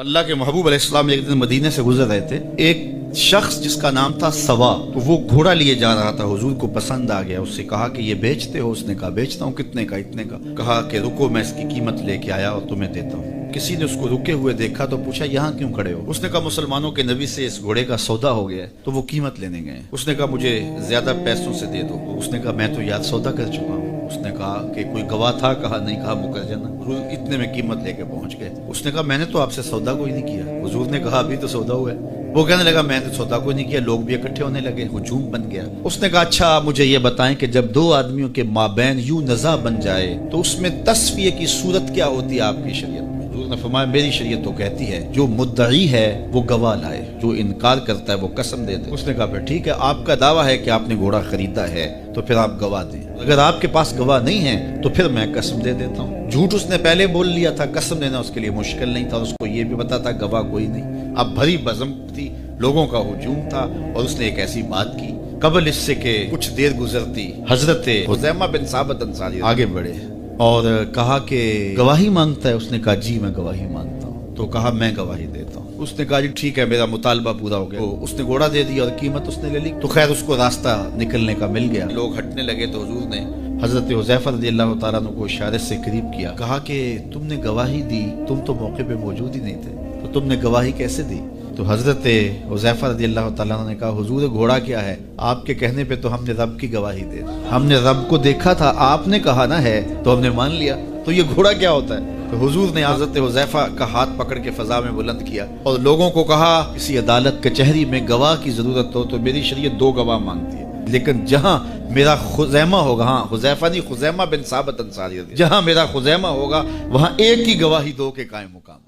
اللہ کے محبوب علیہ السلام ایک دن مدینے سے گزر رہے تھے. ایک شخص جس کا نام تھا سوا، وہ گھوڑا لیے جا رہا تھا. حضور کو پسند آ گیا. اس سے کہا کہ یہ بیچتے ہو؟ اس نے کہا بیچتا ہوں. کتنے کا؟ اتنے کا. کہا کہ رکو میں اس کی قیمت لے کے آیا اور تمہیں دیتا ہوں. کسی نے اس کو رکے ہوئے دیکھا تو پوچھا یہاں کیوں کھڑے ہو؟ اس نے کہا مسلمانوں کے نبی سے اس گھوڑے کا سودا ہو گیا ہے تو وہ قیمت لینے گئے. اس نے کہا مجھے زیادہ پیسوں سے دے دو. اس نے کہا میں تو یار سودا کر چکا ہوں. اس نے کہا کہ کوئی گواہ تھا؟ کہا نہیں. کہا مکر جانا. حضور اتنے میں قیمت لے کے پہنچ گئے. اس نے کہا میں نے تو آپ سے سودا کوئی نہیں کیا. حضور نے کہا ابھی تو سودا ہوا ہے. وہ کہنے لگا میں نے سودا کوئی نہیں کیا. لوگ بھی اکٹھے ہونے لگے. ہجوم بن گیا. اس نے کہا اچھا مجھے یہ بتائیں کہ جب دو آدمیوں کے مابین یوں نزاع بن جائے تو اس میں تصفیہ کی صورت کیا ہوتی ہے آپ کی شریعت میں؟ حضور نے فرمایا میری شریعت تو کہتی ہے جو مدعی ہے وہ گواہ لائے، جو انکار کرتا ہے وہ قسم دے دے. اس نے کہا پھر ٹھیک ہے، آپ کا دعویٰ ہے کہ آپ نے گھوڑا خریدا ہے تو پھر آپ گواہ دیں. اگر آپ کے پاس گواہ نہیں ہے تو پھر میں قسم دے دیتا ہوں. جھوٹ اس نے پہلے بول لیا تھا. قسم دینا اس کے لیے مشکل نہیں تھا. اس کو یہ بھی پتا تھا گواہ کوئی نہیں. اب بھری بزم تھی، لوگوں کا ہجوم تھا اور اس نے ایک ایسی بات کی. قبل اس سے کہ کچھ دیر گزرتی حضرت خزیمہ بن ثابت انصاری آگے بڑھے اور کہا کہ گواہی مانگتا ہے؟ اس نے کہا جی میں گواہی مانگتا ہوں. تو کہا میں گواہی دیتا ہوں. اس نے کہا جی ٹھیک ہے میرا مطالبہ پورا ہو گیا. اس نے گھوڑا دے دیا اور قیمت اس نے لے لی. تو خیر اس کو راستہ نکلنے کا مل گیا. لوگ ہٹنے لگے تو حضور نے حضرت حذیفہ رضی اللہ تعالیٰ عنہ کو اشارے سے قریب کیا. کہا کہ تم نے گواہی دی، تم تو موقع پہ موجود ہی نہیں تھے، تو تم نے گواہی کیسے دی؟ تو حضرت حذیفہ رضی اللہ تعالیٰ عنہ نے کہا حضور گھوڑا کیا ہے؟ آپ کے کہنے پہ تو ہم نے رب کی گواہی دے. ہم نے رب کو دیکھا تھا، آپ نے کہا نہ ہے تو ہم نے مان لیا. تو یہ گھوڑا کیا ہوتا ہے؟ تو حضور نے حضرت حذیفہ کا ہاتھ پکڑ کے فضا میں بلند کیا اور لوگوں کو کہا کسی عدالت کچہری میں گواہ کی ضرورت ہو تو میری شریعت دو گواہ مانگتی ہے، لیکن جہاں میرا خزیمہ ہوگا، ہاں حذیفہ نہیں خزیمہ بن ثابت انصاری، جہاں میرا خزیمہ ہوگا وہاں ایک کی گواہی دو کے قائم مقام.